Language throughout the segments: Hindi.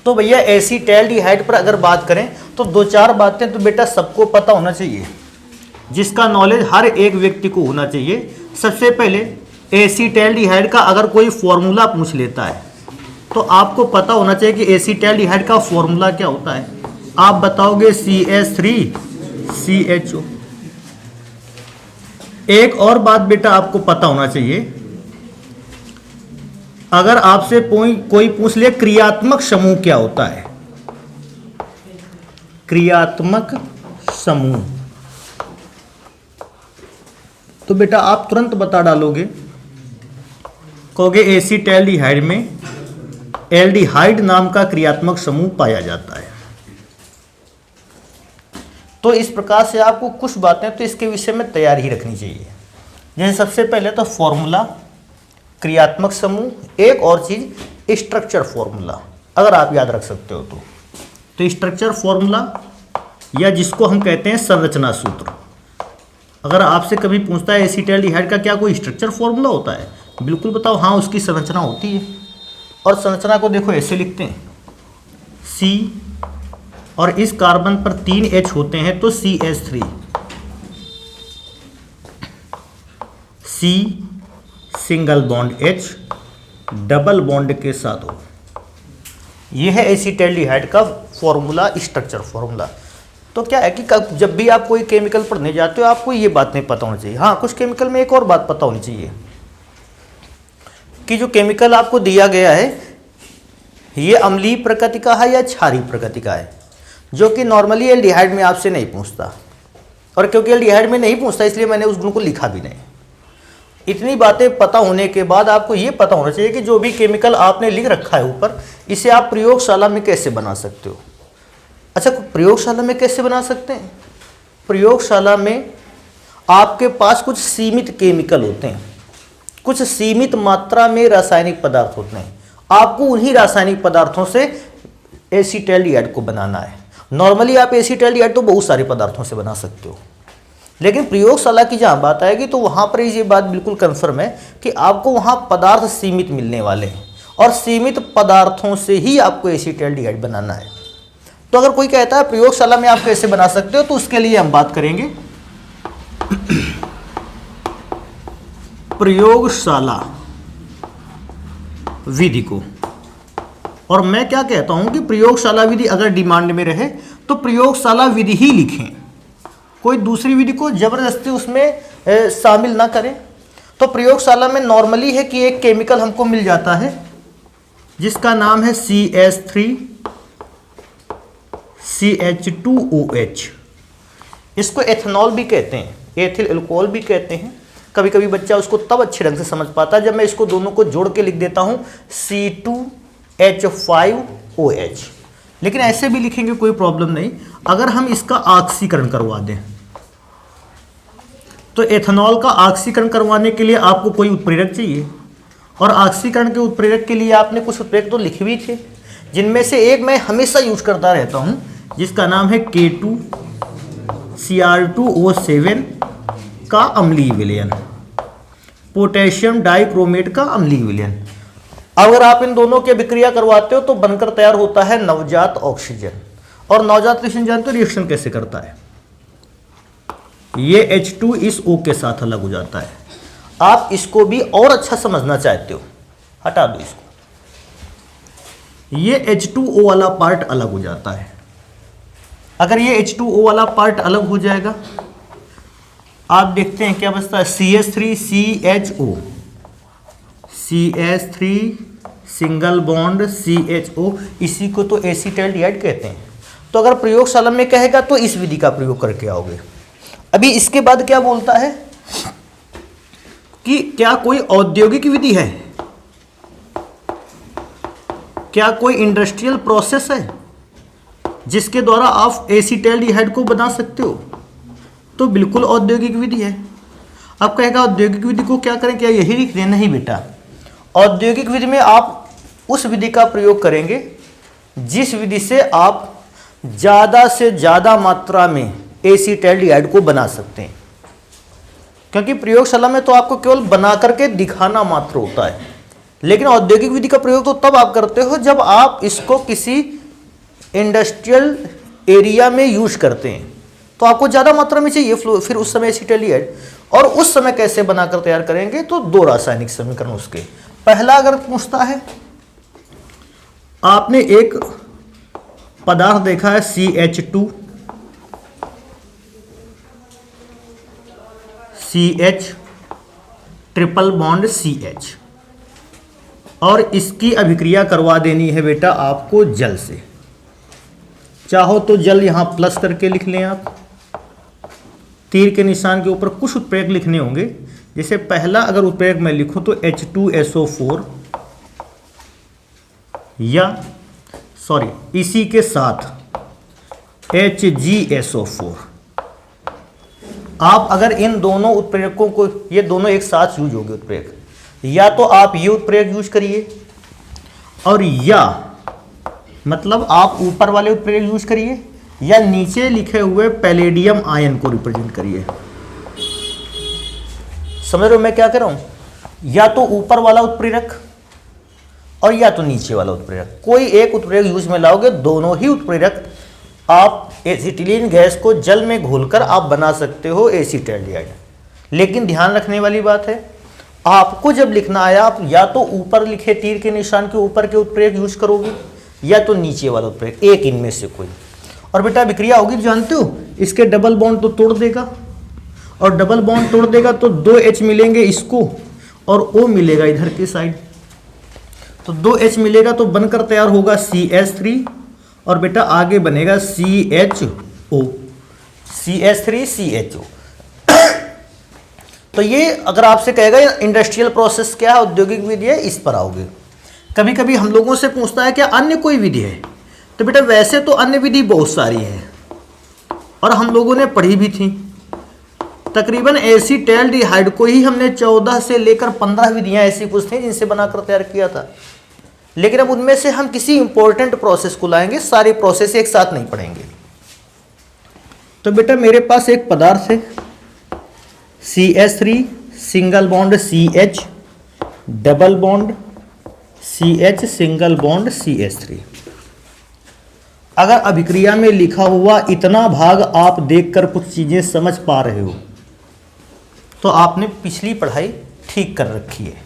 तो भैया एसीटैल्डिहाइड पर अगर बात करें तो दो चार बातें तो बेटा सबको पता होना चाहिए, जिसका नॉलेज हर एक व्यक्ति को होना चाहिए। सबसे पहले एसीटैल्डिहाइड का अगर कोई फॉर्मूला पूछ लेता है तो आपको पता होना चाहिए कि एसीटैल्डिहाइड का फॉर्मूला क्या होता है। आप बताओगे CH3CHO। एक और बात बेटा आपको पता होना चाहिए, अगर आपसे कोई पूछ ले क्रियात्मक समूह क्या होता है, क्रियात्मक समूह, तो बेटा आप तुरंत बता डालोगे, कहोगे एसीटैल्डिहाइड में एल्डिहाइड नाम का क्रियात्मक समूह पाया जाता है। तो इस प्रकार से आपको कुछ बातें तो इसके विषय में तैयार ही रखनी चाहिए। जैसे सबसे पहले तो फॉर्मूला, क्रियात्मक समूह, एक और चीज स्ट्रक्चर फॉर्मूला, अगर आप याद रख सकते हो तो स्ट्रक्चर फॉर्मूला या जिसको हम कहते हैं संरचना सूत्र। अगर आपसे कभी पूछता है एसीटैल्डिहाइड का क्या कोई स्ट्रक्चर फॉर्मूला होता है, बिल्कुल बताओ, हाँ उसकी संरचना होती है। और संरचना को देखो ऐसे लिखते हैं, C और इस कार्बन पर 3 H होते हैं तो CH3, C single bond H double bond के साथ हो। यह है एसीटैल्डिहाइड का फॉर्मूला, स्ट्रक्चर फॉर्मूला। तो क्या है कि जब भी आप कोई केमिकल पढ़ने जाते हो आपको ये बात नहीं पता होनी चाहिए। हाँ, कुछ केमिकल में एक और बात पता होनी चाहिए कि जो केमिकल आपको दिया गया है ये अम्लीय प्रकृति का है या क्षारीय प्रकृति का है, जो कि नॉर्मली एल्डिहाइड में आपसे नहीं पूछता। और क्योंकि एल्डिहाइड में नहीं पूछता इसलिए मैंने उस गुण को लिखा भी नहीं। इतनी बातें पता होने के बाद आपको ये पता होना चाहिए कि जो भी केमिकल आपने लिख रखा है ऊपर, इसे आप प्रयोगशाला में कैसे बना सकते हो। अच्छा, प्रयोगशाला में कैसे बना सकते हैं? प्रयोगशाला में आपके पास कुछ सीमित केमिकल होते हैं, कुछ सीमित मात्रा में रासायनिक पदार्थ होते हैं। आपको उन्हीं रासायनिक पदार्थों से एसीटैल्डिहाइड को बनाना है। नॉर्मली आप एसीटैल्डिहाइड तो बहुत सारे पदार्थों से बना सकते हो, लेकिन प्रयोगशाला की जहाँ बात आएगी तो वहाँ पर ये बात बिल्कुल कन्फर्म है कि आपको वहाँ पदार्थ सीमित मिलने वाले हैं और सीमित पदार्थों से ही आपको एसीटैल्डिहाइड बनाना है। तो अगर कोई कहता है प्रयोगशाला में आप कैसे बना सकते हो, तो उसके लिए हम बात करेंगे प्रयोगशाला विधि को। और मैं क्या कहता हूं कि प्रयोगशाला विधि अगर डिमांड में रहे तो प्रयोगशाला विधि ही लिखें, कोई दूसरी विधि को जबरदस्ती उसमें शामिल ना करें। तो प्रयोगशाला में नॉर्मली है कि एक केमिकल हमको मिल जाता है जिसका नाम है CH3CH2OH। इसको एथेनॉल भी कहते हैं, एथिल अल्कोहल भी कहते हैं। कभी कभी बच्चा उसको तब अच्छे ढंग से समझ पाता है जब मैं इसको दोनों को जोड़ के लिख देता हूं C2H5OH। लेकिन ऐसे भी लिखेंगे कोई प्रॉब्लम नहीं। अगर हम इसका ऑक्सीकरण करवा दें तो एथेनॉल का ऑक्सीकरण करवाने के लिए आपको कोई उत्प्रेरक चाहिए, और ऑक्सीकरण के उत्प्रेरक के लिए आपने कुछ उत्प्रेरक तो लिखे भी थे, जिनमें से एक मैं हमेशा यूज करता रहता हूं जिसका नाम है K2Cr2O7 का अम्लीय विलयन, पोटेशियम डाइक्रोमेट का अम्लीय विलयन। अगर आप इन दोनों की अभिक्रिया करवाते हो तो बनकर तैयार होता है नवजात ऑक्सीजन। और नवजात ऑक्सीजन जानते हो रिएक्शन कैसे करता है? ये H2 इस O के साथ अलग हो जाता है। आप इसको भी और अच्छा समझना चाहते हो, हटा दो इसको, ये H2O वाला पार्ट अलग हो जाता है। अगर ये H2O वाला पार्ट अलग हो जाएगा, आप देखते हैं क्या बचता है, CH3CHO, CH3 single bond CHO, इसी को तो एसीटैल्डिहाइड कहते हैं। तो अगर प्रयोगशाला में कहेगा तो इस विधि का प्रयोग करके आओगे। अभी इसके बाद क्या बोलता है कि क्या कोई औद्योगिक विधि है, क्या कोई इंडस्ट्रियल प्रोसेस है जिसके द्वारा आप एसीटैल्डिहाइड को बना सकते हो? तो बिल्कुल औद्योगिक विधि है। अब कहेगा औद्योगिक विधि को क्या करें, क्या यही लिख दें? नहीं बेटा, औद्योगिक विधि में आप उस विधि का प्रयोग करेंगे जिस विधि से आप ज़्यादा से ज़्यादा मात्रा में एसीटैल्डिहाइड को बना सकते हैं। क्योंकि प्रयोगशाला में तो आपको केवल बना करके दिखाना मात्र होता है, लेकिन औद्योगिक विधि का प्रयोग तो तब आप करते हो जब आप इसको किसी इंडस्ट्रियल एरिया में यूज करते हैं, तो आपको ज़्यादा मात्रा में चाहिए फ्लो, फिर उस समय एसीटल्डिहाइड। और उस समय कैसे बनाकर तैयार करेंगे, तो दो रासायनिक समीकरण उसके। पहला अगर पूछता है, आपने एक पदार्थ देखा है CH2, CH triple bond CH, और इसकी अभिक्रिया करवा देनी है बेटा आपको जल से। चाहो तो जल यहां प्लस करके लिख लें आप, तीर के निशान के ऊपर कुछ उत्प्रेरक लिखने होंगे। जैसे पहला अगर उत्प्रेरक मैं लिखूं तो H2SO4, या सॉरी इसी के साथ HgSO4। आप अगर इन दोनों उत्प्रेरकों को, ये दोनों एक साथ यूज होंगे उत्प्रेरक, या तो आप ये उत्प्रेरक यूज करिए, और या मतलब आप ऊपर वाले उत्प्रेरक यूज करिए, या नीचे लिखे हुए पैलेडियम आयन को रिप्रेजेंट करिए। समझ रहे हो मैं क्या कर रहा हूं? या तो ऊपर वाला उत्प्रेरक और या तो नीचे वाला उत्प्रेरक, कोई एक उत्प्रेरक यूज में लाओगे, दोनों ही उत्प्रेरक आप एसिटिलीन गैस को जल में घोलकर आप बना सकते हो एसीटल्डिहाइड। लेकिन ध्यान रखने वाली बात है, आपको जब लिखना आया, आप या तो ऊपर लिखे तीर के निशान के ऊपर के उत्प्रेरक यूज करोगे, या तो नीचे वाला उत्प्रेरक, एक इनमें से कोई। और बेटा विक्रिया होगी, जानते हो, इसके डबल बॉन्ड तो तोड़ देगा, और डबल बॉन्ड तोड़ देगा तो 2H मिलेंगे इसको, और O मिलेगा इधर की साइड, तो 2H मिलेगा तो बनकर तैयार होगा CH3, और बेटा आगे बनेगा CHO, CH3 CHO। तो ये अगर आपसे कहेगा इंडस्ट्रियल प्रोसेस क्या है, औद्योगिक विधि है, इस पर आओगे। कभी कभी हम लोगों से पूछता है क्या अन्य कोई विधि है, तो बेटा वैसे तो अन्य विधि बहुत सारी है और हम लोगों ने पढ़ी भी थी। तकरीबन एसीटल्डिहाइड को ही हमने 14 से लेकर 15 विधियां ऐसी पूछती हैं जिनसे बनाकर तैयार किया था। लेकिन अब उनमें से हम किसी इंपॉर्टेंट प्रोसेस को लाएंगे, सारी प्रोसेस एक साथ नहीं पढ़ेंगे। तो बेटा मेरे पास एक पदार्थ है CH3 single bond CH, double bond CH single bond CH3। अगर अभिक्रिया में लिखा हुआ इतना भाग आप देखकर कुछ चीजें समझ पा रहे हो तो आपने पिछली पढ़ाई ठीक कर रखी है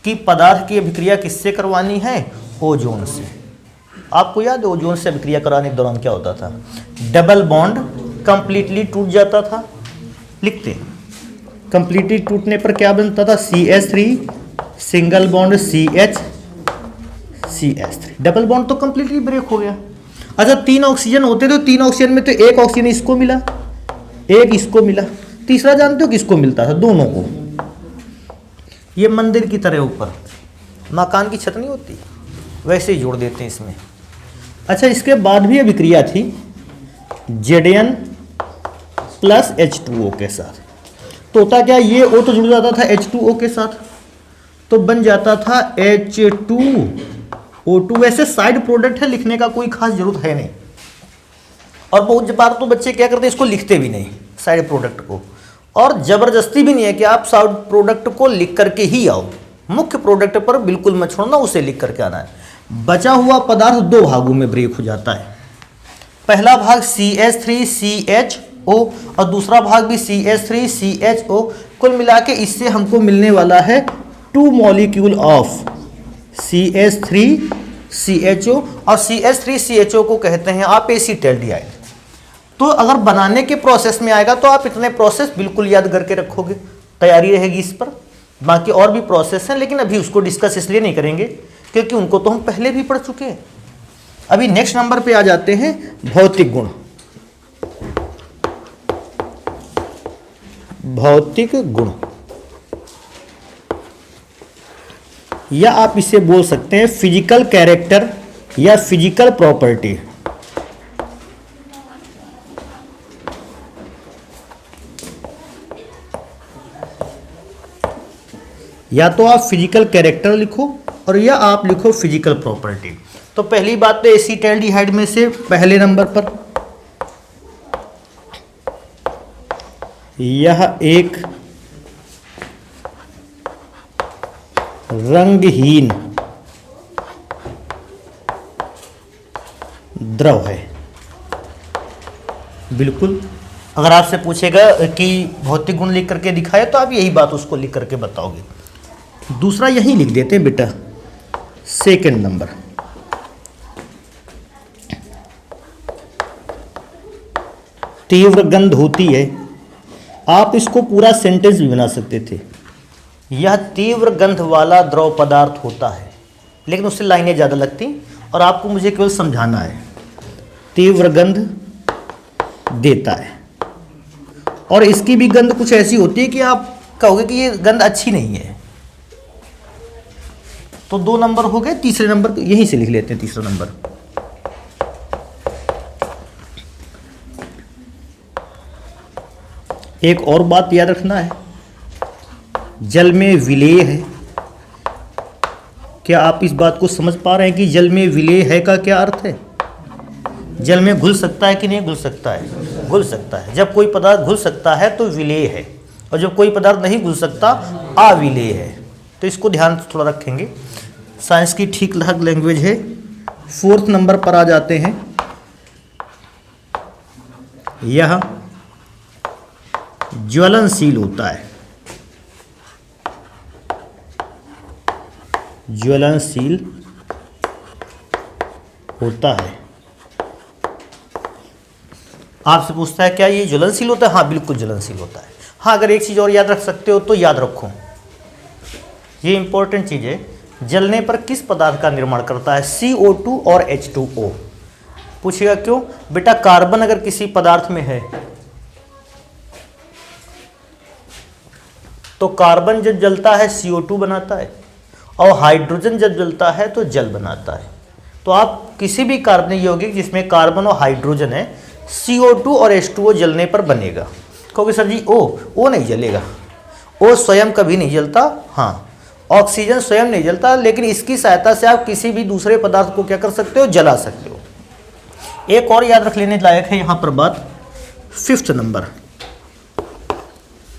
कि पदार्थ की अभिक्रिया किससे करवानी है, ओजोन से। आपको याद है ओजोन से अभिक्रिया कराने के दौरान क्या होता था, डबल बॉन्ड कंप्लीटली टूट जाता था। लिखते हैं, कंप्लीटली टूटने पर क्या बनता था, CH3 single bond CH CH3, double bond तो कंप्लीटली ब्रेक हो गया। अच्छा 3 ऑक्सीजन होते थे, 3 ऑक्सीजन में तो एक ऑक्सीजन इसको मिला, एक इसको मिला, तीसरा जानते हो किसको मिलता था, दोनों को। ये मंदिर की तरह ऊपर मकान की छत नहीं होती, वैसे ही जोड़ देते हैं इसमें। अच्छा इसके बाद भी अभिक्रिया थी Zn प्लस H2O के साथ, तो होता क्या, ये O तो जुड़ जाता था H2O के साथ, तो बन जाता था H2O2। वैसे साइड प्रोडक्ट है, लिखने का कोई खास जरूरत है नहीं, और बहुत बार तो बच्चे क्या करते हैं, इसको लिखते भी नहीं साइड प्रोडक्ट को, और जबरदस्ती भी नहीं है कि आप साइड प्रोडक्ट को लिख करके ही आओ, मुख्य प्रोडक्ट पर बिल्कुल मत छोड़ना, उसे लिख करके आना है। बचा हुआ पदार्थ 2 भागों में ब्रेक हो जाता है, पहला भाग CH3CHO और दूसरा भाग भी CH3CHO। कुल मिला के इससे हमको मिलने वाला है 2 मॉलिक्यूल ऑफ CH3CHO, और CH3CHO को कहते हैं आप एसीटल्डिहाइड। तो अगर बनाने के प्रोसेस में आएगा तो आप इतने प्रोसेस बिल्कुल याद करके रखोगे, तैयारी रहेगी इस पर। बाकी और भी प्रोसेस हैं, लेकिन अभी उसको डिस्कस इसलिए नहीं करेंगे क्योंकि उनको तो हम पहले भी पढ़ चुके हैं। अभी नेक्स्ट नंबर पे आ जाते हैं भौतिक गुण। भौतिक गुण, या आप इसे बोल सकते हैं फिजिकल कैरेक्टर या फिजिकल प्रॉपर्टी। या तो आप फिजिकल कैरेक्टर लिखो और या आप लिखो फिजिकल प्रॉपर्टी। तो पहली बात तो एसीटल्डिहाइड में से पहले नंबर पर यह एक रंगहीन द्रव है। बिल्कुल, अगर आपसे पूछेगा कि भौतिक गुण लिख करके दिखाए तो आप यही बात उसको लिख करके बताओगे। दूसरा यही लिख देते हैं बेटा, सेकंड नंबर। तीव्र गंध होती है, आप इसको पूरा सेंटेंस भी बना सकते थे। यह तीव्र गंध वाला द्रव पदार्थ होता है, लेकिन उससे लाइनें ज़्यादा लगती और आपको मुझे केवल समझाना है। तीव्र गंध देता है और इसकी भी गंध कुछ ऐसी होती है कि आप कहोगे कि ये गंध अच्छी नहीं है। तो 2 नंबर हो गए, तीसरे नंबर यहीं से लिख लेते हैं। तीसरा नंबर, एक और बात याद रखना है, जल में विलेय है। क्या आप इस बात को समझ पा रहे हैं कि जल में विलेय है का क्या अर्थ है? जल में घुल सकता है कि नहीं घुल सकता है? घुल सकता है। जब कोई पदार्थ घुल सकता है तो विलेय है, और जब कोई पदार्थ नहीं घुल सकता अविलेय है। तो इसको ध्यान से थोड़ा रखेंगे। साइंस की ठीक लहक लैंग्वेज है। 4th नंबर पर आ जाते हैं। यह ज्वलनशील होता है। ज्वलनशील होता है। आपसे पूछता है क्या ये ज्वलनशील होता है? हाँ, बिल्कुल ज्वलनशील होता है। हाँ, अगर एक चीज़ और याद रख सकते हो तो याद रखो, ये इंपॉर्टेंट चीज़ है। जलने पर किस पदार्थ का निर्माण करता है? CO2 और H2O। पूछेगा क्यों? बेटा कार्बन अगर किसी पदार्थ में है तो कार्बन जब जलता है CO2 बनाता है, और हाइड्रोजन जब जलता है तो जल बनाता है। तो आप किसी भी कार्बनिक यौगिक जिसमें कार्बन और हाइड्रोजन है, CO2 और H2O जलने पर बनेगा। कहोगे सर जी O नहीं जलेगा, O स्वयं कभी नहीं जलता। हाँ, ऑक्सीजन स्वयं नहीं जलता, लेकिन इसकी सहायता से आप किसी भी दूसरे पदार्थ को क्या कर सकते हो? जला सकते हो। एक और याद रख लेने लायक है यहाँ पर बात, 5th नंबर।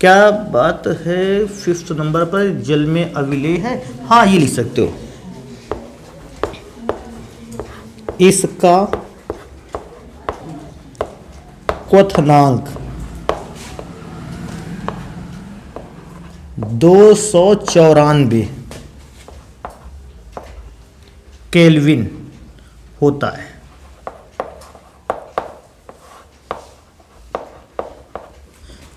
क्या बात है 5th नंबर पर? जल में अविलेय है। हाँ, ये लिख सकते हो, इसका क्वथनांक 294 केल्विन होता है।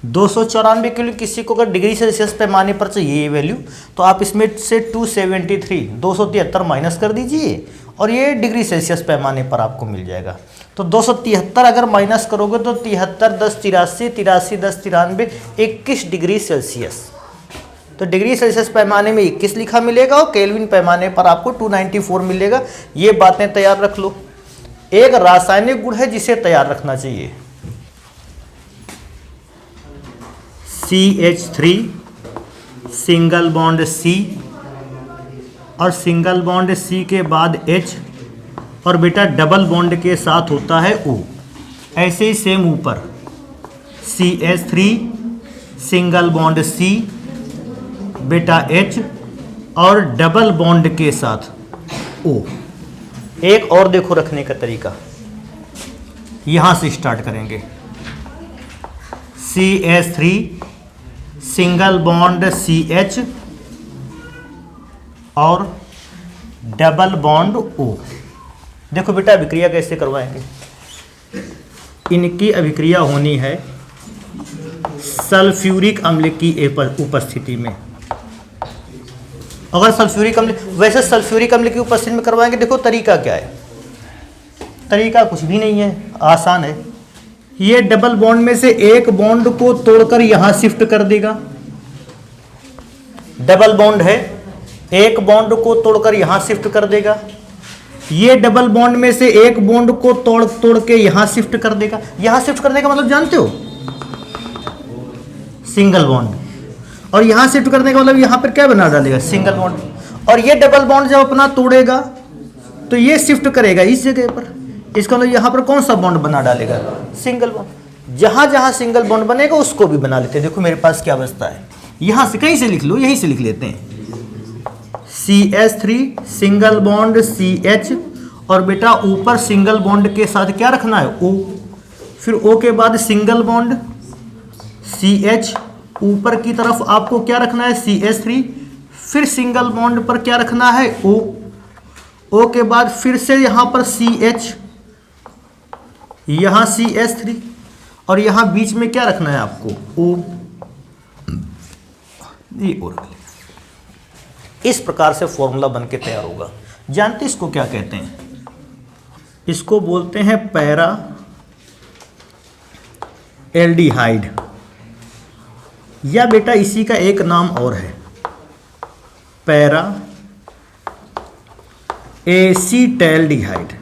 दो 294 के लिए किसी को अगर डिग्री सेल्सियस पैमाने पर चाहिए ये वैल्यू, तो आप इसमें से 273 माइनस कर दीजिए और ये डिग्री सेल्सियस पैमाने पर आपको मिल जाएगा। तो 273 अगर माइनस करोगे तो 73 10 83 83 10 93 21 डिग्री सेल्सियस। तो डिग्री सेल्सियस पैमाने में 21 लिखा मिलेगा और केल्विन पैमाने पर आपको 294 मिलेगा। ये बातें तैयार रख लो। एक रासायनिक गुण है जिसे तैयार रखना चाहिए, CH3 सिंगल बॉन्ड C और सिंगल बॉन्ड C के बाद H और बेटा डबल बॉन्ड के साथ होता है O। ऐसे ही सेम ऊपर CH3 सिंगल बॉन्ड C बेटा H और डबल बॉन्ड के साथ O। एक और देखो रखने का तरीका, यहां से स्टार्ट करेंगे। CH3 सिंगल बॉन्ड CH और डबल बॉन्ड O। देखो बेटा अभिक्रिया कैसे करवाएंगे। इनकी अभिक्रिया होनी है सल्फ्यूरिक अम्ल की उपस्थिति में। अगर सल्फ्यूरिक अम्ल, वैसे सल्फ्यूरिक अम्ल की उपस्थिति में करवाएंगे। देखो तरीका क्या है, तरीका कुछ भी नहीं है, आसान है। ये डबल बॉन्ड में से एक बॉन्ड को तोड़कर यहां शिफ्ट कर देगा। डबल बॉन्ड है, एक बॉन्ड को तोड़कर यहां शिफ्ट कर देगा। ये डबल बॉन्ड में से एक बॉन्ड को तोड़ के यहां शिफ्ट कर देगा। यहां शिफ्ट करने का मतलब जानते हो? Single bond. और यहां शिफ्ट करने का मतलब यहां पर क्या बना डालेगा? Single bond. और ये डबल बॉन्ड जब अपना तोड़ेगा तो ये शिफ्ट करेगा इस जगह पर। इसका मतलब यहां पर कौन सा बॉन्ड बना डालेगा? Single bond. जहां जहां सिंगल बॉन्ड बनेगा उसको भी बना लेते हैं। देखो मेरे पास क्या अवस्था है, यहां से कहीं से लिख लो, यहीं से लिख लेते हैं। CH3 सिंगल बॉन्ड CH, और बेटा ऊपर सिंगल बॉन्ड के साथ क्या रखना है O, फिर O के बाद सिंगल बॉन्ड CH, ऊपर की तरफ आपको क्या रखना है CH3, फिर सिंगल बॉन्ड पर क्या रखना है O, O के बाद फिर से यहाँ पर CH, यहाँ CH3, और यहाँ बीच में क्या रखना है आपको O, ये O रख लिया। इस प्रकार से फॉर्मूला बन के तैयार होगा। जानते इसको क्या कहते हैं? इसको बोलते हैं पैरा एल्डिहाइड, या बेटा इसी का एक नाम और है पैरा एसीटैल्डिहाइड।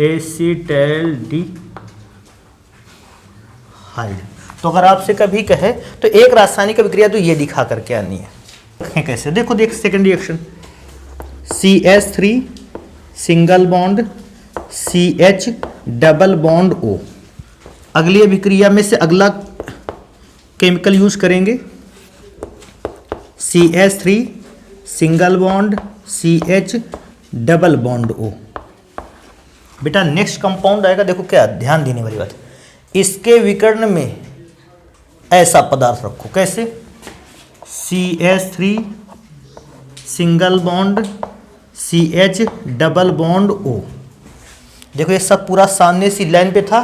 एसीटैल्डिहाइड। तो अगर आपसे कभी कहे तो एक रासायनिक अभिक्रिया तो ये दिखा करके आनी है। कैसे? देखो देख, second reaction CH3 single bond CH double bond O। अगली अभिक्रिया में से अगला केमिकल यूज करेंगे CH3 single bond CH double bond O। बेटा नेक्स्ट कंपाउंड आएगा, देखो क्या ध्यान देने वाली बात, इसके विकर्ण में ऐसा पदार्थ रखो। कैसे? CH3 single bond CH double bond O। देखो ये सब पूरा सामने सी लाइन पे था,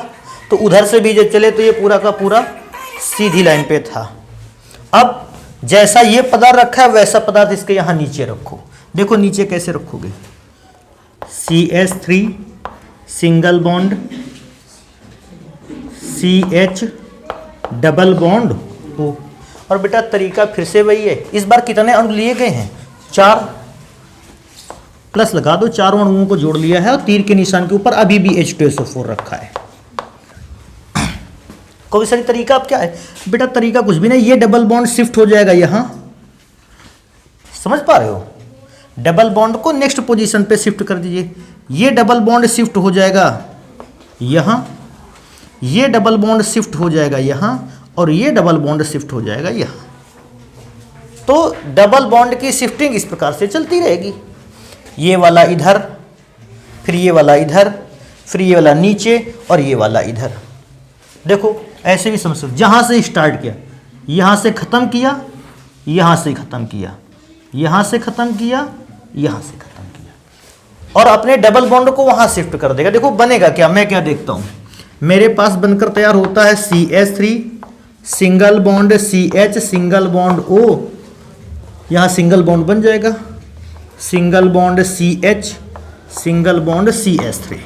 तो उधर से भी जब चले तो ये पूरा का पूरा सीधी लाइन पे था। अब जैसा ये पदार्थ रखा है वैसा पदार्थ इसके यहाँ नीचे रखो। देखो नीचे कैसे रखोगे, CH3 single bond CH double bond O। और बेटा तरीका फिर से वही है। इस बार कितने अणु लिए गए हैं? 4, प्लस लगा दो, चारों अणुओं को जोड़ लिया है और तीर के निशान के ऊपर अभी भी H2SO4 रखा है। कोई सारी तरीका अब क्या है बेटा? तरीका कुछ भी नहीं, ये डबल बॉन्ड शिफ्ट हो जाएगा यहाँ, समझ पा रहे हो? डबल बॉन्ड को नेक्स्ट पोजीशन पे शिफ्ट कर दीजिए, ये डबल बॉन्ड शिफ्ट हो जाएगा यहाँ, ये डबल बॉन्ड शिफ्ट हो जाएगा यहाँ, और ये डबल बॉन्ड शिफ्ट हो जाएगा यहाँ। तो डबल बॉन्ड की शिफ्टिंग इस प्रकार से चलती रहेगी, ये वाला इधर, फिर ये वाला इधर, फिर ये वाला नीचे, और ये वाला इधर। देखो ऐसे भी समझ सकते, जहाँ से स्टार्ट किया, यहाँ से ख़त्म किया, यहाँ से ख़त्म किया, यहाँ से ख़त्म किया, यहाँ से ख़त्म किया, और अपने डबल बॉन्ड को वहाँ शिफ्ट कर देगा। देखो बनेगा क्या, मैं क्या देखता हूँ, मेरे पास बनकर तैयार होता है CH3 single bond CH single bond O, यहाँ सिंगल बॉन्ड बन जाएगा, single bond CH single bond CH3,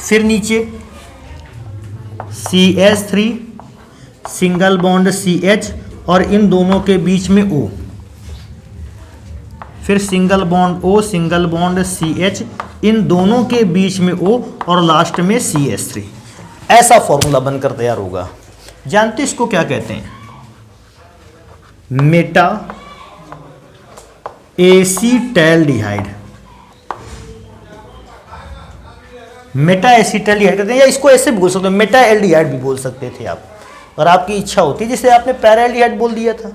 फिर नीचे CH3 सिंगल बॉन्ड CH और इन दोनों के बीच में O, फिर single bond O single bond CH इन दोनों के बीच में O, और लास्ट में CH3। ऐसा फॉर्मूला बनकर तैयार होगा। जानते इसको क्या कहते हैं? Meta acetaldehyde. मेटा एसीटैल्डिहाइड कहते हैं, या इसको ऐसे भी बोल सकते हो, मेटा एल्डिहाइड भी बोल सकते थे आप, और आपकी इच्छा होती, जैसे आपने पैरा एल्डिहाइड बोल दिया था,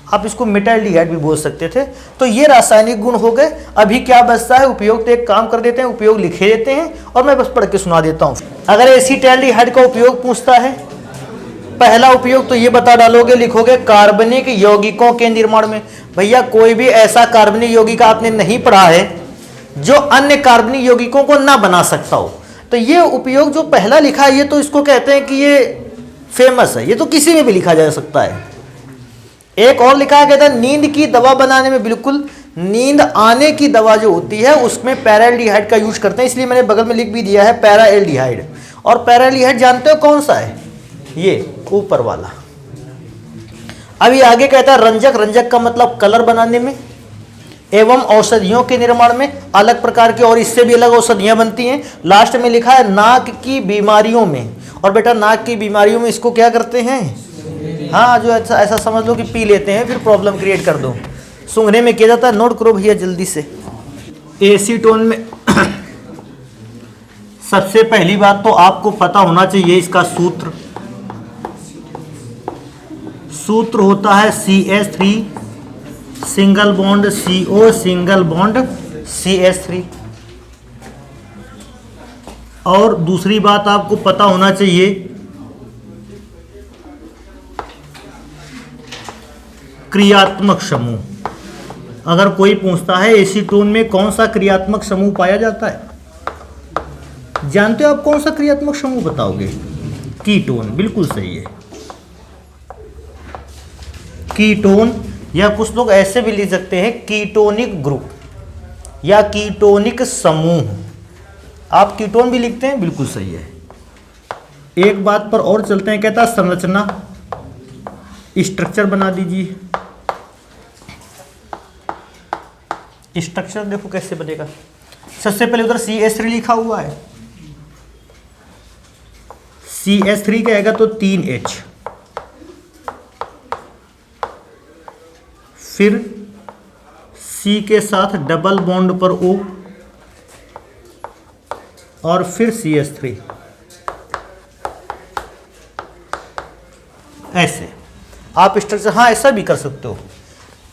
आप इसको मेटा एल्डिहाइड भी बोल सकते थे। तो ये रासायनिक गुण हो गए। अभी क्या बचता है? उपयोग। तो एक काम कर देते हैं, उपयोग लिखे देते हैं और मैं बस पढ़ के सुना देता हूँ। अगर एसीटैल्डिहाइड का उपयोग पूछता है, पहला उपयोग तो ये बता डालोगे, लिखोगे कार्बनिक यौगिकों के निर्माण में। भैया कोई भी ऐसा कार्बनिक यौगिक आपने नहीं पढ़ा है जो अन्य कार्बनिक यौगिकों को ना बना सकता हो। तो ये उपयोग जो पहला लिखा है, ये तो इसको कहते हैं कि ये फेमस है, ये तो किसी में भी लिखा जा सकता है। एक और लिखा है, कहता है नींद की दवा बनाने में, बिल्कुल नींद आने की दवा जो होती है उसमें पैरा एल्डिहाइड का यूज करते हैं, इसलिए मैंने बगल में लिख भी दिया है पैरा एल्डिहाइड। और पैरा एल्डिहाइड जानते हो कौन सा है? ये ऊपर वाला। अभी आगे कहता है रंजक। रंजक का मतलब कलर बनाने में एवं औषधियों के निर्माण में, अलग प्रकार की और इससे भी अलग औषधियां बनती हैं। लास्ट में लिखा है नाक की बीमारियों में। और बेटा नाक की बीमारियों में इसको क्या करते हैं? हाँ, जो ऐसा समझ लो कि पी लेते हैं, फिर प्रॉब्लम क्रिएट कर दो। सूंघने में किया जाता है। नोट करो भैया जल्दी से। एसीटोन में सबसे पहली बात तो आपको पता होना चाहिए इसका सूत्र। सूत्र होता है CH3 single bond CO, single bond CH3। और दूसरी बात आपको पता होना चाहिए, क्रियात्मक समूह। अगर कोई पूछता है एसीटोन में कौन सा क्रियात्मक समूह पाया जाता है, जानते हो आप कौन सा क्रियात्मक समूह बताओगे? कीटोन, बिल्कुल सही है। कीटोन, या कुछ लोग ऐसे भी लिख सकते हैं कीटोनिक ग्रुप या कीटोनिक समूह। आप कीटोन भी लिखते हैं, बिल्कुल सही है। एक बात पर और चलते हैं, कहता है संरचना, स्ट्रक्चर बना दीजिए। स्ट्रक्चर देखो कैसे बनेगा। सबसे पहले उधर CH3 लिखा हुआ है, CH3 का आएगा तो 3H, फिर C के साथ डबल बॉन्ड पर O, और फिर CH3। ऐसे आप स्ट्रक्चर, हाँ ऐसा भी कर सकते हो,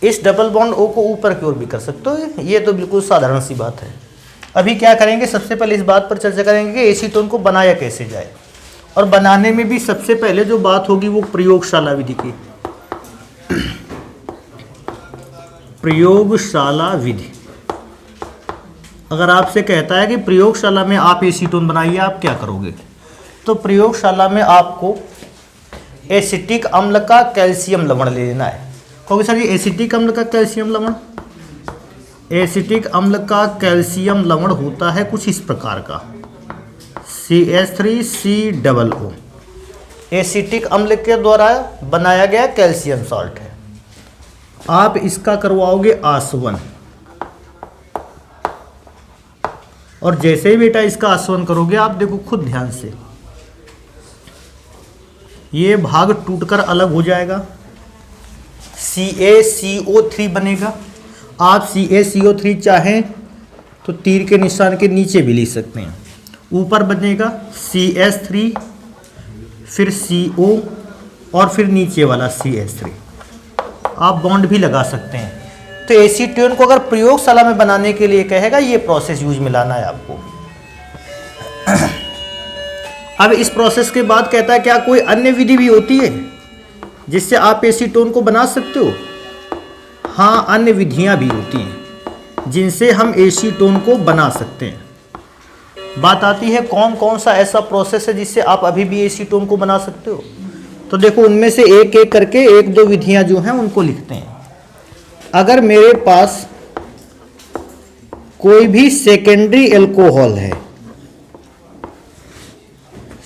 इस डबल बॉन्ड O को ऊपर की ओर भी कर सकते हो। ये तो बिल्कुल साधारण सी बात है। अभी क्या करेंगे, सबसे पहले इस बात पर चर्चा करेंगे कि एसीटोन को बनाया कैसे जाए, और बनाने में भी सबसे पहले जो बात होगी वो प्रयोगशाला विधि की। प्रयोगशाला विधि, अगर आपसे कहता है कि प्रयोगशाला में आप एसीटोन बनाइए, आप क्या करोगे? तो प्रयोगशाला में आपको एसिटिक अम्ल का कैल्शियम लवण ले लेना है। कहोगे सर ये एसिटिक अम्ल का कैल्शियम लवण, एसिटिक अम्ल का कैल्शियम लवण होता है कुछ इस प्रकार का, CH3COO। एसिटिक अम्ल के द्वारा बनाया गया कैल्शियम सॉल्ट है। आप इसका करवाओगे आसवन, और जैसे ही बेटा इसका आसवन करोगे, आप देखो खुद ध्यान से, ये भाग टूटकर अलग हो जाएगा, CaCO3 बनेगा। आप CaCO3 चाहें तो तीर के निशान के नीचे भी लिख सकते हैं। ऊपर बनेगा CH3, फिर CO, और फिर नीचे वाला CH3। आप बॉन्ड भी लगा सकते हैं। तो एसीटोन को अगर प्रयोगशाला में बनाने के लिए कहेगा, ये प्रोसेस यूज में लाना है आपको। अब इस प्रोसेस के बाद कहता है क्या कोई अन्य विधि भी होती है जिससे आप एसीटोन को बना सकते हो? हाँ, अन्य विधियां भी होती हैं जिनसे हम एसीटोन को बना सकते हैं। बात आती है कौन कौन सा ऐसा प्रोसेस है जिससे आप अभी भी एसीटोन को बना सकते हो। तो देखो उनमें से एक एक करके एक दो विधियां जो हैं उनको लिखते हैं। अगर मेरे पास कोई भी सेकेंडरी अल्कोहल है,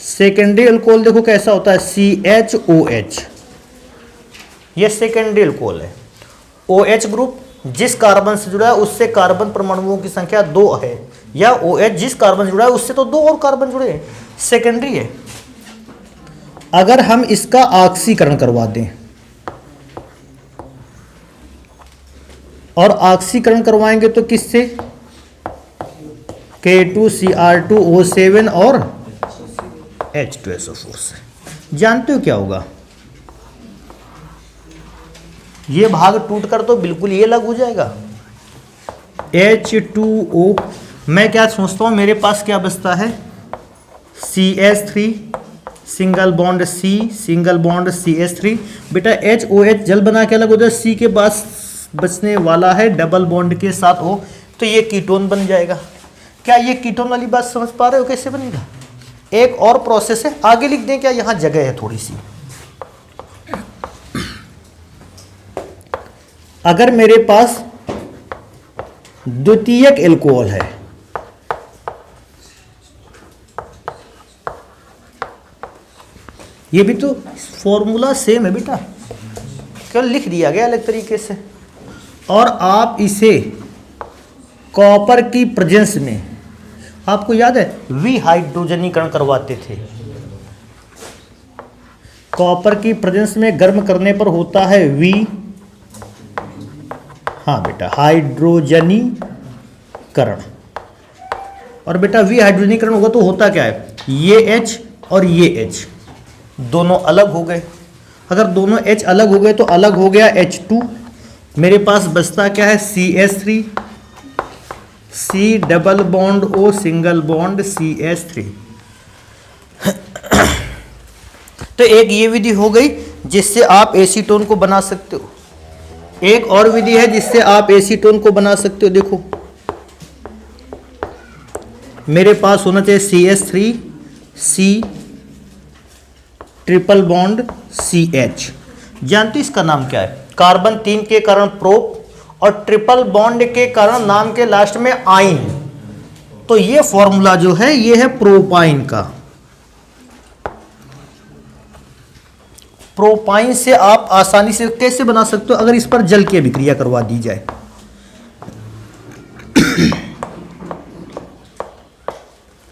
सेकेंडरी अल्कोहल देखो कैसा होता है, CHOH, ये सेकेंडरी अल्कोहल है। OH ग्रुप जिस कार्बन से जुड़ा है उससे कार्बन परमाणुओं की संख्या 2 है, या OH जिस कार्बन से जुड़ा है उससे तो 2 और कार्बन जुड़े हैं, सेकेंडरी है। अगर हम इसका ऑक्सीकरण करवा दें, और ऑक्सीकरण करवाएंगे तो किससे? K2Cr2O7 और H2SO4 से। जानते हो क्या होगा? ये भाग टूटकर तो बिल्कुल ये अलग हो जाएगा, H2O। मैं क्या सोचता हूं, मेरे पास क्या बचता है, CH3 single bond C, single bond CH3। बेटा HOH जल बना के अलग हो जाए, C के पास बचने वाला है डबल बॉन्ड के साथ O, तो ये कीटोन बन जाएगा। क्या ये कीटोन वाली बात समझ पा रहे हो कैसे बनेगा? एक और प्रोसेस है, आगे लिख दें क्या, यहां जगह है थोड़ी सी। अगर मेरे पास द्वितीयक एल्कोहल है, ये भी तो फॉर्मूला सेम है बेटा, केवल लिख दिया गया अलग तरीके से। और आप इसे कॉपर की प्रेजेंस में, आपको याद है विहाइड्रोजनीकरण करवाते थे, कॉपर की प्रेजेंस में गर्म करने पर होता है हाँ बेटा हाइड्रोजनीकरण। और बेटा विहाइड्रोजनीकरण होगा तो होता क्या है, ये H और ये H दोनों अलग हो गए। अगर दोनों H अलग हो गए तो अलग हो गया H2, मेरे पास बचता क्या है, CH3, C double bond O single bond CH3। तो एक ये विधि हो गई जिससे आप एसीटोन को बना सकते हो। एक और विधि है जिससे आप एसीटोन को बना सकते हो। देखो मेरे पास होना चाहिए CH3 C triple bond CH। जानते इसका नाम क्या है? कार्बन 3 के कारण प्रोप और ट्रिपल बॉन्ड के कारण नाम के लास्ट में आइन। तो ये फॉर्मूला जो है ये है प्रोपाइन का। प्रोपाइन से आप आसानी से कैसे बना सकते हो? अगर इस पर जल की अभिक्रिया करवा दी जाए।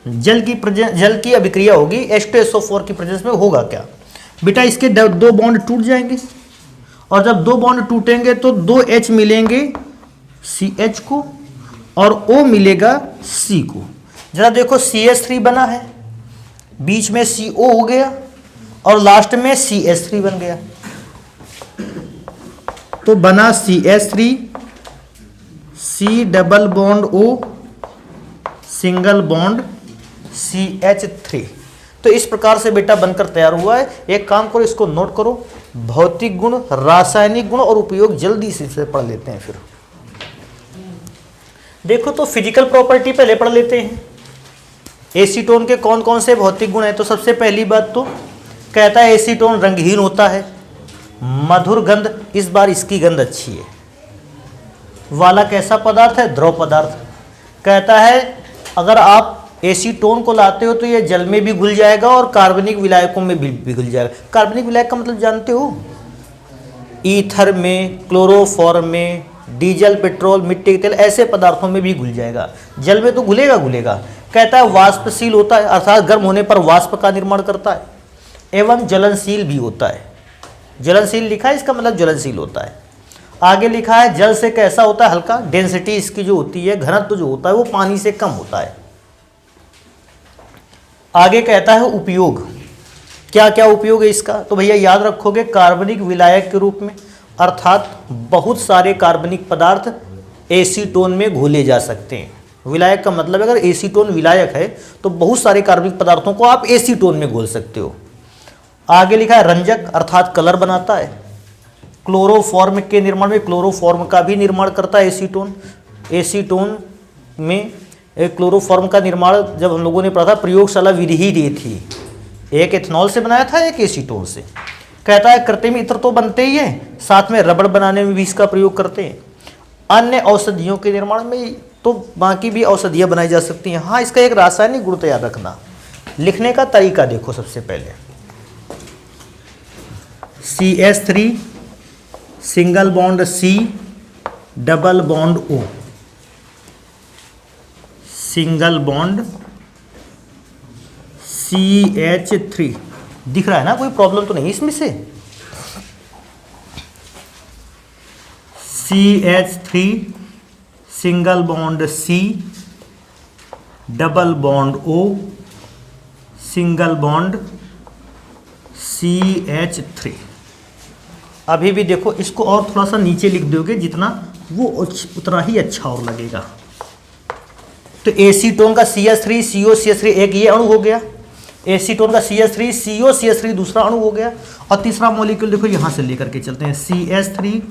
जल की अभिक्रिया होगी H2SO4 की प्रेजेंस में। होगा क्या बेटा, इसके दो बॉन्ड टूट जाएंगे और जब दो बॉन्ड टूटेंगे तो दो H मिलेंगे CH को और O मिलेगा C को। जरा देखो CH3 बना है, बीच में CO हो गया और लास्ट में CH3 बन गया। तो बना CH3 C double bond O single bond CH3। तो इस प्रकार से बेटा बनकर तैयार हुआ है। एक काम करो, इसको नोट करो। भौतिक गुण, रासायनिक गुण और उपयोग जल्दी से पढ़ लेते हैं। फिर देखो तो फिजिकल प्रॉपर्टी पहले पढ़ लेते हैं। एसीटोन के कौन कौन से भौतिक गुण हैं? तो सबसे पहली बात तो कहता है एसीटोन रंगहीन होता है, मधुर गंध, इस बार इसकी गंध अच्छी है। वाला कैसा पदार्थ है? द्रव पदार्थ। कहता है अगर आप एसीटोन को लाते हो तो ये जल में भी घुल जाएगा और कार्बनिक विलायकों में भी घुल जाएगा। कार्बनिक विलायक का मतलब जानते हो? ईथर में, क्लोरोफॉर्म में, डीजल, पेट्रोल, मिट्टी के तेल, ऐसे पदार्थों में भी घुल जाएगा। जल में तो घुलेगा। कहता है वाष्पशील होता है, अर्थात गर्म होने पर वाष्प का निर्माण करता है, एवं ज्वलनशील भी होता है। ज्वलनशील लिखा है, इसका मतलब ज्वलनशील होता है। आगे लिखा है जल से कैसा होता है? हल्का। डेंसिटी इसकी जो होती है, घनत्व जो होता है वो पानी से कम होता है। आगे कहता है उपयोग। क्या क्या उपयोग है इसका? तो भैया याद रखोगे, कार्बनिक विलायक के रूप में, अर्थात बहुत सारे कार्बनिक पदार्थ एसीटोन में घोले जा सकते हैं। विलायक का मतलब अगर एसीटोन विलायक है तो बहुत सारे कार्बनिक पदार्थों को आप एसीटोन में घोल सकते हो। आगे लिखा है रंजक, अर्थात कलर बनाता है। क्लोरोफॉर्म के निर्माण में, क्लोरोफॉर्म का भी निर्माण करता है एसीटोन। एसीटोन में एक क्लोरोफॉर्म का निर्माण जब हम लोगों ने पढ़ा था, प्रयोगशाला विधि ही दी थी। एक एथनॉल से बनाया था, एक एसीटोन से। कहता है कृत्रिम इत्र तो बनते ही हैं, साथ में रबड़ बनाने में भी इसका प्रयोग करते हैं। अन्य औषधियों के निर्माण में तो बाकी भी औषधियाँ बनाई जा सकती हैं। हाँ, इसका एक रासायनिक गुण तो याद रखना। लिखने का तरीका देखो। सबसे पहले CH3 single bond C double bond O, single bond CH3। दिख रहा है ना? कोई प्रॉब्लम तो नहीं इसमें से? CH3 single bond C double bond O single bond CH3। अभी भी देखो, इसको और थोड़ा सा नीचे लिख दोगे जितना, वो उतना ही अच्छा और लगेगा। तो एसीटोन का CH3 CO CH3 एक ये अणु हो गया। एसीटोन का CH3 CO CH3 दूसरा अणु हो गया। और तीसरा मॉलिक्यूल देखो, यहां से लेकर के चलते हैं। CH3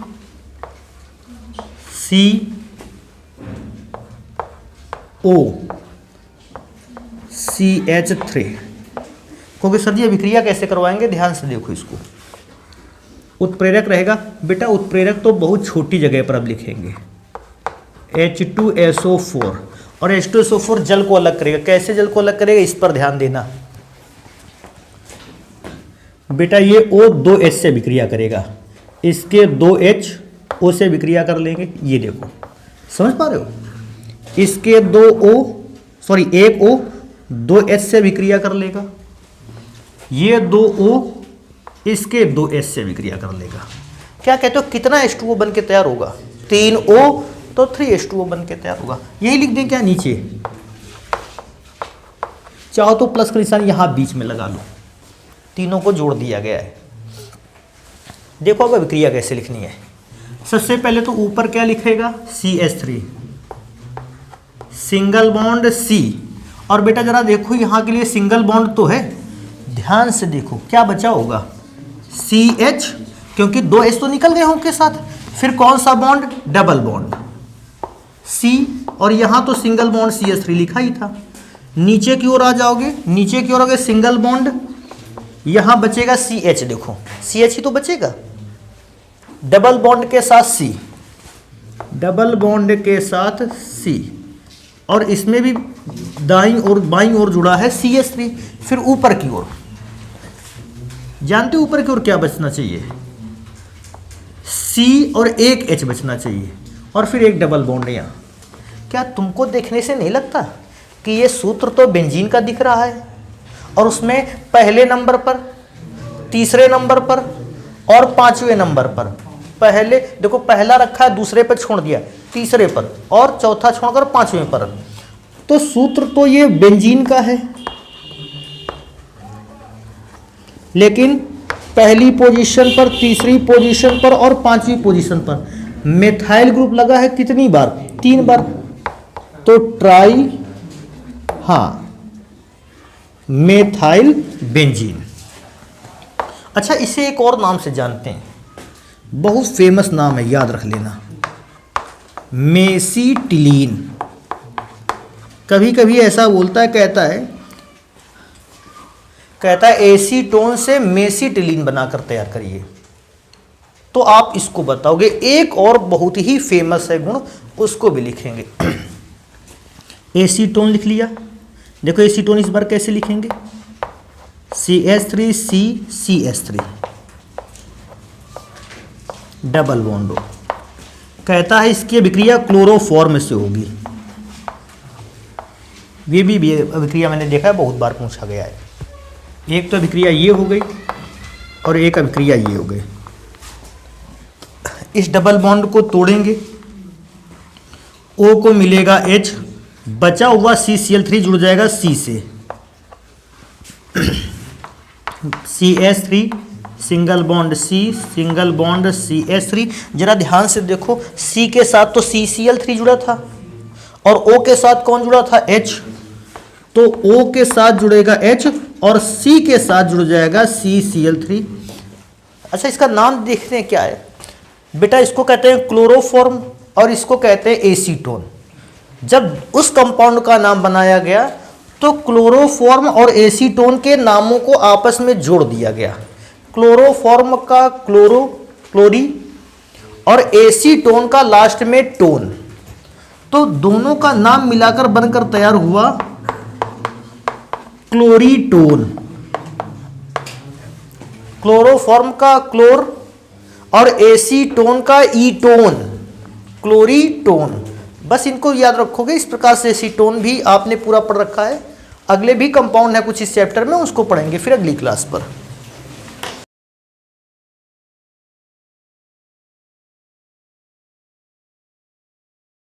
CO CH3। क्योंकि सर जी अभिक्रिया कैसे करवाएंगे? ध्यान से देखो इसको। उत्प्रेरक रहेगा बेटा। उत्प्रेरक तो बहुत छोटी जगह पर अब लिखेंगे, H2SO4। और H2SO4 जल को अलग करेगा। कैसे जल को अलग करेगा, इस पर ध्यान देना बेटा। ये O 2H से अभिक्रिया करेगा, इसके 2H O से अभिक्रिया कर लेंगे। ये देखो, समझ पा रहे हो? इसके एक O 2H से अभिक्रिया कर लेगा। ये 2O इसके 2H से अभिक्रिया कर लेगा। क्या कहते हो, कितना H2O बन के तैयार होगा? 3O तो 3H2O बन के तैयार होगा। यही लिख दें क्या नीचे? चाहो तो प्लस का निशान यहां बीच में लगा लो। तीनों को जोड़ दिया गया है। देखो अब अभिक्रिया कैसे लिखनी है। सबसे पहले तो ऊपर क्या लिखेगा, CH3 सिंगल बॉन्ड C। और बेटा जरा देखो यहाँ के लिए सिंगल बॉन्ड तो है, ध्यान से देखो क्या बचा होगा, CH, क्योंकि 2 H तो निकल गए हों के साथ। फिर कौन सा बॉन्ड, डबल बॉन्ड C, और यहाँ तो सिंगल बॉन्ड CH3 लिखा ही था। नीचे की ओर आ जाओगे, नीचे की ओर आ गए सिंगल बॉन्ड, यहाँ बचेगा CH, देखो CH ही तो बचेगा, डबल बॉन्ड के साथ C, डबल बॉन्ड के साथ C, और इसमें भी दाईं और बाईं ओर जुड़ा है CH3। फिर ऊपर की ओर जानते हो ऊपर की ओर क्या बचना चाहिए, C और एक H बचना चाहिए, और फिर एक डबल बॉन्ड यहाँ। क्या तुमको देखने से नहीं लगता कि ये सूत्र तो बेंजीन का दिख रहा है, और उसमें पहले नंबर पर, तीसरे नंबर पर और 5वें नंबर पर, पहले देखो पहला रखा है, दूसरे पर छोड़ दिया, तीसरे पर, और चौथा छोड़कर 5वें पर, तो सूत्र तो ये बेंजीन का है। लेकिन पहली पोजीशन पर, तीसरी पोजीशन पर और 5वीं पोजीशन पर मेथाइल ग्रुप लगा है कितनी बार, 3 बार, तो ट्राई, हाँ, मेथाइल बेंजीन। अच्छा, इसे एक और नाम से जानते हैं, बहुत फेमस नाम है, याद रख लेना, मेसिटिलीन। कभी कभी ऐसा बोलता है, कहता है एसीटोन से मेसिटिलीन बनाकर तैयार करिए। तो आप इसको बताओगे। एक और बहुत ही फेमस है गुण, उसको भी लिखेंगे। एसीटोन लिख लिया, देखो एसीटोन इस बार कैसे लिखेंगे, CH3C CH3 डबल बॉन्ड। कहता है इसकी अभिक्रिया क्लोरोफॉर्म से होगी। ये भी अभिक्रिया मैंने देखा है, बहुत बार पूछा गया है। एक तो अभिक्रिया ये हो गई और एक अभिक्रिया ये हो गई। इस डबल बॉन्ड को तोड़ेंगे, O को मिलेगा H, बचा हुआ CCl3 जुड़ जाएगा C से, CH3 single bond C, single bond CH3। जरा ध्यान से देखो, C के साथ तो CCl3 जुड़ा था, और O के साथ कौन जुड़ा था, H, तो O के साथ जुड़ेगा H और C के साथ जुड़ जाएगा CCl3। अच्छा, इसका नाम देखते हैं क्या है बेटा, इसको कहते हैं क्लोरोफॉर्म और इसको कहते हैं एसीटोन। जब उस कंपाउंड का नाम बनाया गया तो क्लोरोफॉर्म और एसीटोन के नामों को आपस में जोड़ दिया गया। क्लोरोफॉर्म का क्लोरी और एसीटोन का लास्ट में टोन, तो दोनों का नाम मिलाकर बनकर तैयार हुआ क्लोरीटोन। क्लोरोफॉर्म का क्लोर और एसीटोन का ईटोन, क्लोरीटोन। बस इनको याद रखोगे। इस प्रकार से एसीटोन भी आपने पूरा पढ़ रखा है। अगले भी कंपाउंड है कुछ इस चैप्टर में, उसको पढ़ेंगे फिर अगली क्लास पर।